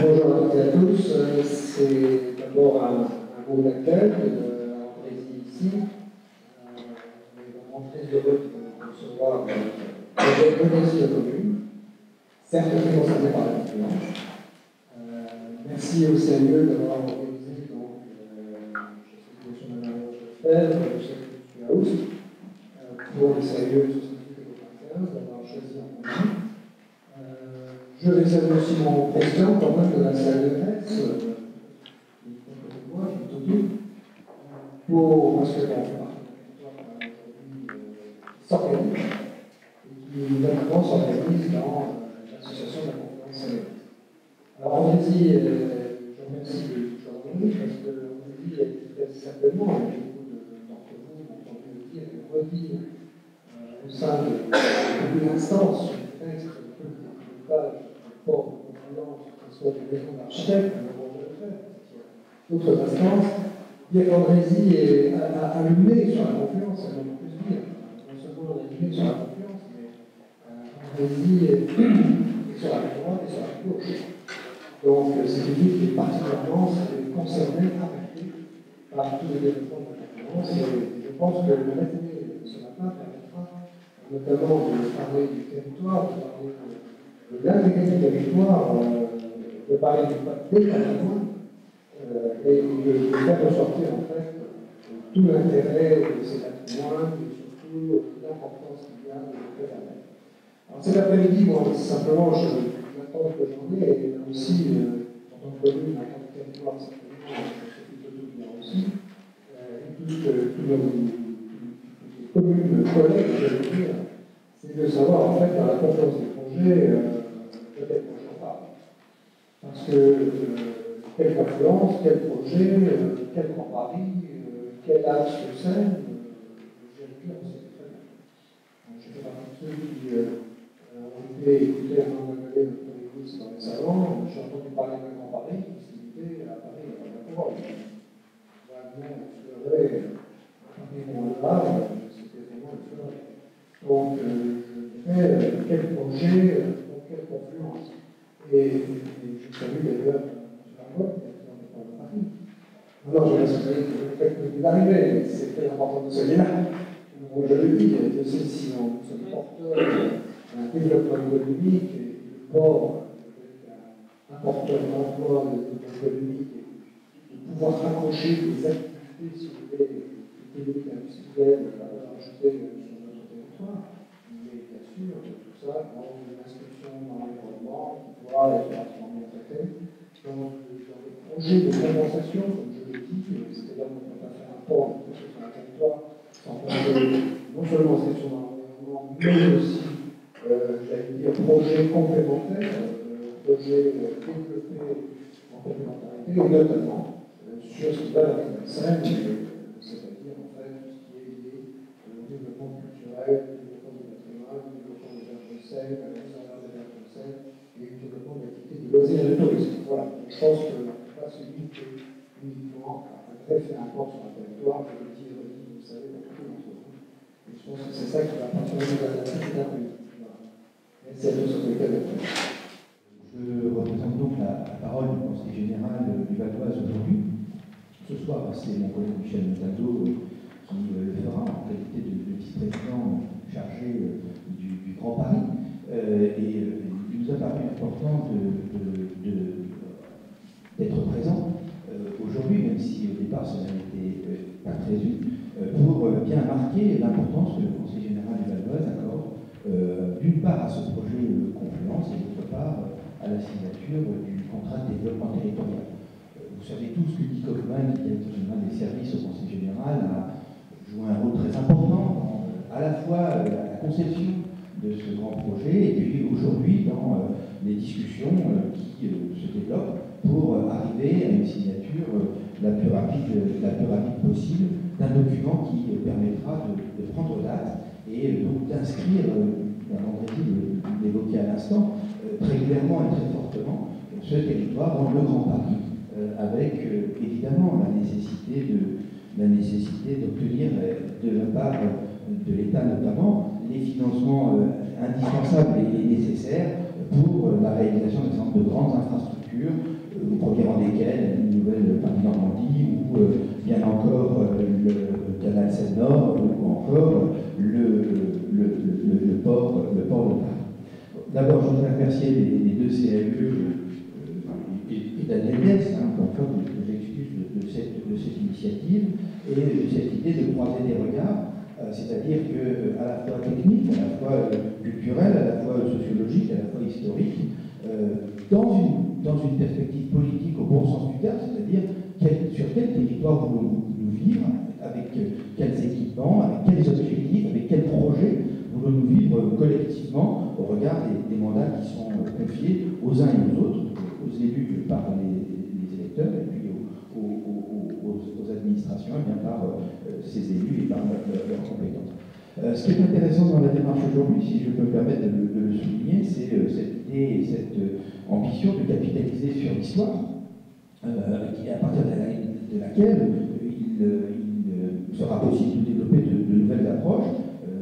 Bonjour à toutes et à tous. C'est d'abord un mot d'accueil à Andrézy ici. On est vraiment très heureux de recevoir la connaissance de la commune, certes très concernée par la conférence. Merci au CNE d'avoir organisé donc, je sais que je suis à Oust, pour le CNE 78-95, d'avoir choisi en commun. Je vais saluer aussi mon président, quand même, de la CNRS, qui est moi, qui est Tony, parce que bon, on s'organise, et qui notamment s'organise dans l'association de la conférence CNRS. Alors, Andrézy, je remercie de toujours venir, parce que Andrézy est certainement, avec beaucoup d'entre vous, m'ont entendu le dire, et redire au sein de l'instance, sur le texte, le page, port de confiance, que ce soit des maisons d'architectes, d'autres instances, bien qu'Andrézy a allumé sur la confiance, on peut plus dire. Non seulement on a allumé sur la confiance, mais Andrézy est sur la droite et sur la gauche. Donc c'est une ville qui est particulièrement concernée, affectée par tous les développements de la confiance. Et je pense que le matinée de ce matin permettra notamment de parler du territoire, de parler de l'intégrité du territoire, de parler du patrimoine, et de faire ressortir en fait tout l'intérêt de ces patrimoines et surtout l'importance qu'il y a de le faire avec. Alors cet après-midi, moi, simplement, j'attends que j'en ai, et aussi, en tant que commune, en tant que territoire, simplement, je suis plutôt bien aussi, et toutes nos communes collègues, je veux dire, c'est de savoir, en fait, dans la confiance des projets, peut-être qu'on en parle. Parce que quelle confluence, quel projet, quel Grand Paris, quel axe de Seine, je veux dire, c'est très bien. Donc, je fais partie de ceux qui ont été écoutés à un moment donné notre politique dans les salons. J'ai entendu parler d'un Grand Paris, qui était à Paris, il n'y a pas de parole. Wagner, Fleuret, Paris, Montréal, c'était vraiment le Fleuret. Donc, je dirais, quel projet, quelle confluence. Et je salue d'ailleurs M. Largotte, qui est dans le Paris. Alors, je vais assurer que le fait que vous arrivez, mais c'est très important de ce soyez là. Bon, je le dis, de ceci, nous sommes porteurs d'un développement économique, et le port, un porteur d'emploi, de développement économique, et de pouvoir raccrocher des activités, si vous voulez, économiques, industrielles, à valeur ajoutée sur notre territoire. Mais bien sûr, tout ça dans une inscription dans l'environnement qui pourra être rapidement traité. Donc, dans les projets de compensation, comme je l'ai dit, c'est-à-dire qu'on ne peut pas faire un port sur un territoire sans penser non seulement inscription dans l'environnement, mais aussi, j'allais dire, projets complémentaires, projets développés en complémentarité, et notamment sur ce qui va dans la scène, c'est-à-dire en fait tout ce qui est lié au développement culturel, la conservation des aires de Seine et le développement de l'activité du loisir et du tourisme. Voilà. Donc, je pense que là, c'est uniquement un très fait import sur un territoire, je le dis et redis, vous le savez, pour tous d'entre vous. Et je pense que c'est ça qui va participer à la suite d'un pays. Merci à tous sur le cas. Je représente donc la parole du Conseil général du Val d'Oise aujourd'hui. Ce soir, c'est mon collègue Michel Montalto qui le fera en qualité de vice-président chargé du Grand Paris. Il nous a paru important d'être présent aujourd'hui, même si au départ ça n'était pas prévu, pour bien marquer l'importance que le Conseil général du Val d'Oise accorde d'une part à ce projet Confluence et d'autre part à la signature du contrat de développement territorial. Vous savez tous que Guy Coffman, directeur général des services au Conseil général, a joué un rôle très important dans à la fois la conception de ce grand projet et puis aujourd'hui dans les discussions qui se développent pour arriver à une signature la plus rapide possible d'un document qui permettra de prendre date et donc d'inscrire, Andrézy l'évoquait à l'instant, très clairement et très fortement ce territoire dans le Grand Paris, avec évidemment la nécessité d'obtenir de la part de l'État notamment les financements indispensables et nécessaires pour la réalisation d'un certain nombre de grandes infrastructures infrastructures, au premier rang desquelles une nouvelle partie Normandie, ou bien encore le canal Seine-Nord, ou encore le port de Paris. D'abord, je voudrais remercier les deux CAE et Daniel Guest, encore une fois, que j'excuse de cette initiative et de cette idée de croiser des regards, c'est-à-dire qu'à la fois technique, à la fois culturelle, à la fois sociologique, à la fois historique, dans une perspective politique au bon sens du terme, c'est-à-dire sur quel territoire voulons-nous vivre, avec quels équipements, avec quels objectifs, avec quels projets voulons-nous vivre collectivement au regard des mandats qui sont confiés aux uns et aux autres, aux élus par les électeurs et puis aux administrations et bien par ces élus et par leurs compétences. Ce qui est intéressant dans la démarche aujourd'hui, si je peux me permettre de le souligner, c'est cette idée et cette ambition de capitaliser sur l'histoire, à partir de laquelle il sera possible de développer de nouvelles approches.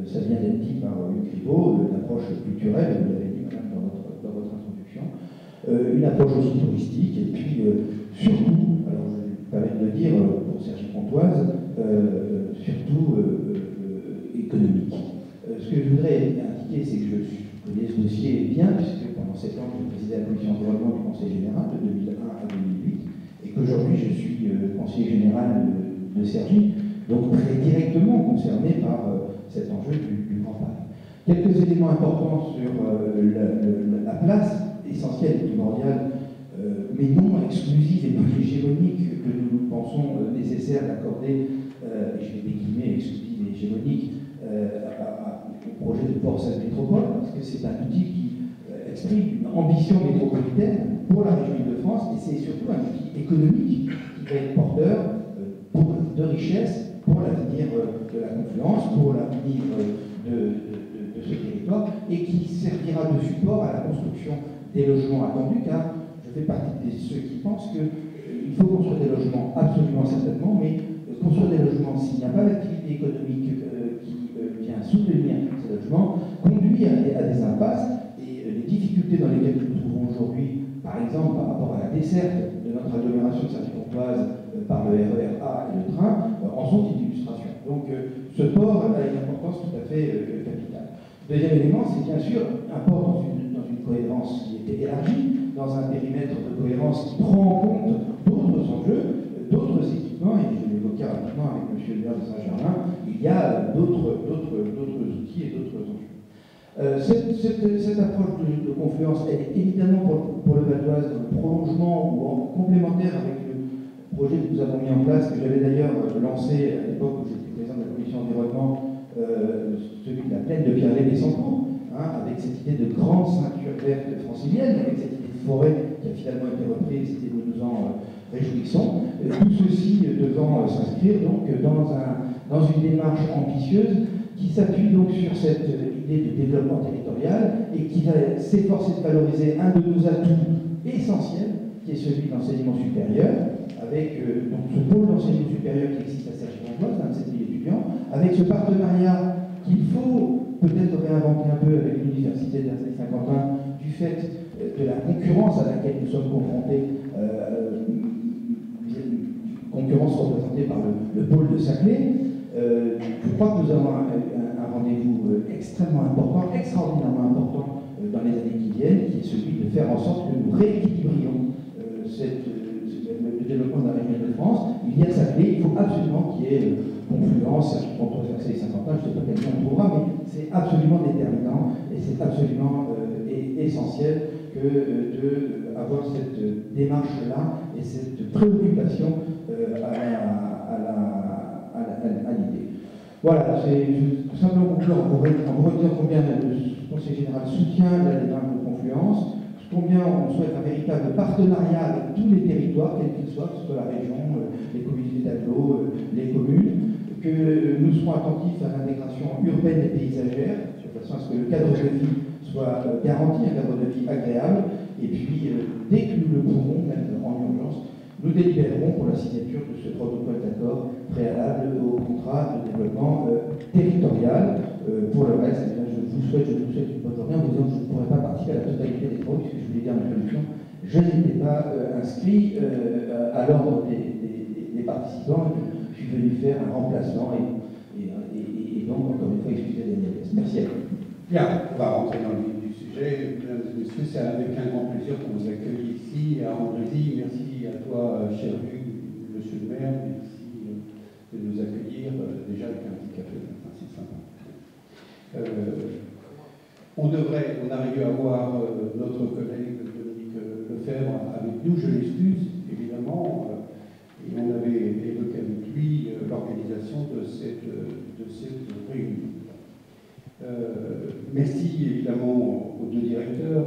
Ça vient d'être dit par Luc Ribot, l'approche culturelle, vous l'avez dit madame dans votre introduction, une approche aussi touristique, et puis surtout, alors je vais me permettre de le dire pour Sergi Pontoise, surtout économique. Ce que je voudrais indiquer, c'est que je connais ce dossier bien, puisque pendant 7 ans, j'ai présidé la commission environnement du Conseil général de 2001 à 2008, et qu'aujourd'hui, je suis conseiller général de Cergy, donc très directement concerné par cet enjeu du Grand Paris. Quelques éléments importants sur la place essentielle et primordiale, mais non exclusive et non hégémonique, que nous pensons nécessaire d'accorder, et je vais décliner exclusive et hégémonique, au projet de Port-Sainte Métropole, parce que c'est un outil qui exprime une ambition métropolitaine pour la région Île-de-France, et c'est surtout un outil économique qui va être porteur de richesse pour l'avenir de la confluence, pour l'avenir de ce territoire, et qui servira de support à la construction des logements attendus, car je fais partie de ceux qui pensent qu'il faut construire des logements absolument certainement, mais construire des logements s'il n'y a pas d'activité économique qui vient soutenir ces logements conduit à des impasses, et les difficultés dans lesquelles nous nous trouvons aujourd'hui, par exemple par rapport à la desserte de notre agglomération de Cergy-Pontoise par le RER A et le train, en sont une illustration. Donc ce port a une importance tout à fait capitale. Deuxième élément, c'est bien sûr un port dans une cohérence qui était élargie, dans un périmètre de cohérence qui prend en compte d'autres enjeux, d'autres équipements, et je l'évoquais rapidement avec M. le maire de Saint-Germain, il y a d'autres outils et d'autres enjeux. Cette approche de confluence, elle est évidemment pour le Val d'Oise dans le prolongement ou en complémentaire avec le projet que nous avons mis en place, que j'avais d'ailleurs lancé à l'époque où j'étais président de la commission environnement, celui de la plaine de Pierre-Lévé-Sancourt, avec cette idée de grande ceinture verte francilienne, avec cette idée de forêt qui a finalement été reprise et nous nous en réjouissons. Tout ceci devant s'inscrire donc dans une démarche ambitieuse qui s'appuie donc sur cette idée de développement territorial et qui va s'efforcer de valoriser un de nos atouts essentiels, qui est celui de l'enseignement supérieur, avec donc ce pôle d'enseignement supérieur qui existe à Cergy-Pontoise, 27 000 étudiants, avec ce partenariat qu'il faut peut-être réinventer un peu avec l'université d'Assay-Saint-Quentin, du fait de la concurrence à laquelle nous sommes confrontés, concurrence représentée par le pôle de Saclay. Je crois que nous avons un rendez-vous extrêmement important, extraordinairement important dans les années qui viennent, qui est celui de faire en sorte que nous rééquilibrions le développement de la région de France. Il y a Saclay, il faut absolument qu'il y ait confluence, entre Versailles et Saint-Quentin, je ne sais pas quel lien on trouvera, mais c'est absolument déterminant et c'est absolument essentiel d'avoir cette démarche-là et cette préoccupation à l'idée. Voilà, c'est tout simplement conclure en vous redisant combien le Conseil général soutient la démarche de confluence, combien on souhaite un véritable partenariat avec tous les territoires, quels qu'ils soient, que ce soit la région, les communautés d'agglo, les communes, que nous serons attentifs à l'intégration urbaine et paysagère, de façon à ce que le cadre de vie soit garanti, un cadre de vie agréable, et puis dès que nous le pourrons, même en urgence, nous délibérerons pour la signature de ce protocole d'accord préalable au contrat de développement territorial. Pour le reste, je vous souhaite une bonne journée en vous disant que je ne pourrai pas participer à la totalité des travaux, puisque je vous l'ai dit en introduction, je n'étais pas inscrit à l'ordre des participants. Je suis venu faire un remplacement et donc, encore une fois, excusez les modestes. Merci à vous. Bien, on va rentrer dans le vif du sujet. Mesdames et messieurs, c'est avec un grand plaisir qu'on vous accueille ici à Andrézy. Merci à toi, cher Hugues, monsieur le maire. Merci de nous accueillir déjà avec un petit café. Enfin, c'est sympa. On arrive à avoir notre collègue Dominique Lefebvre avec nous, je l'excuse évidemment, et on avait évoqué avec lui l'organisation de cette réunion. Merci évidemment aux deux directeurs,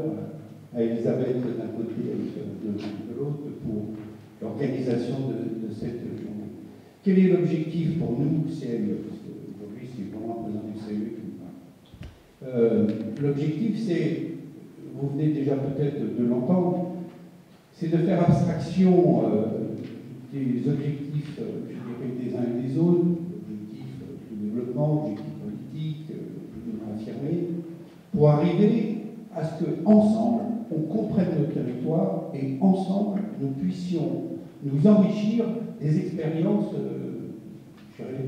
à Elisabeth d'un côté et de l'autre, pour l'organisation de cette journée. Quel est l'objectif pour nous, CME? Parce qu'aujourd'hui, c'est vraiment un président du CME qui nous parle. L'objectif, c'est, vous venez déjà peut-être de l'entendre, c'est de faire abstraction des objectifs, je dirais, des uns et des autres, objectifs de développement, objectifs politiques, affirmés, pour arriver à ce qu'ensemble, on comprenne le territoire et ensemble, nous puissions nous enrichir des expériences, je dirais,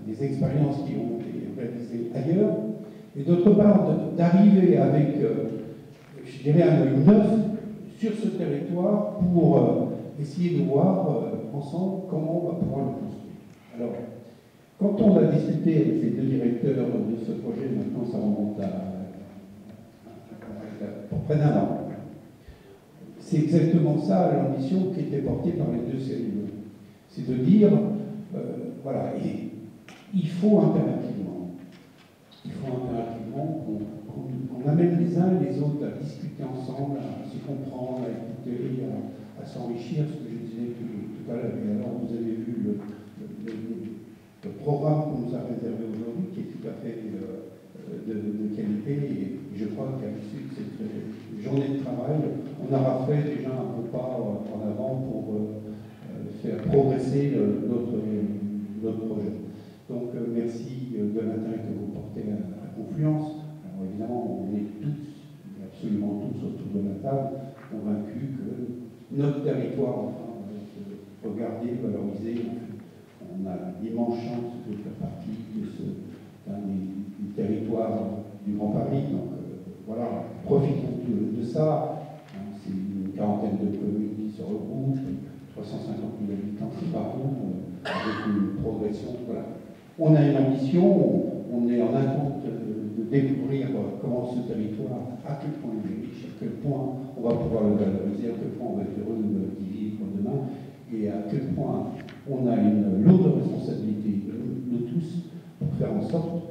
des expériences qui ont été réalisées ailleurs, et d'autre part, d'arriver avec, je dirais, un œil neuf sur ce territoire pour essayer de voir ensemble comment on va pouvoir le construire. Alors, quand on a discuté avec les deux directeurs de ce projet, maintenant ça remonte pour près d'un an, c'est exactement ça l'ambition qui était portée par les deux cellules. C'est de dire, voilà, et il faut impérativement qu'on amène les uns et les autres à discuter ensemble, à se comprendre, à écouter, à s'enrichir, ce que je disais tout à l'heure. Et alors, vous avez vu le programme qu'on nous a réservé aujourd'hui, qui est tout à fait de qualité, et je crois qu'à l'issue de cette journée de travail, on aura fait déjà un bon pas en avant pour faire progresser notre projet. Donc merci de l'intérêt que vous portez à Confluence. Alors évidemment, on est tous, absolument tous autour de la table, convaincus que notre territoire, enfin, va être regardé, valorisé. On a l'immense chance de faire partie du territoire du Grand Paris. Donc voilà, profitons de ça. C'est une quarantaine de communes qui se regroupent, 350 000 habitants, c'est pas bon, avec une progression. Voilà. On a une ambition, on est en attente de découvrir comment ce territoire, à quel point il est riche, à quel point on va pouvoir le valoriser, à quel point on va être heureux d'y vivre demain, et à quel point on a une lourde responsabilité de tous pour faire en sorte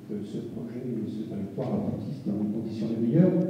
que ce projet, ce territoire aboutisse dans les conditions les meilleures.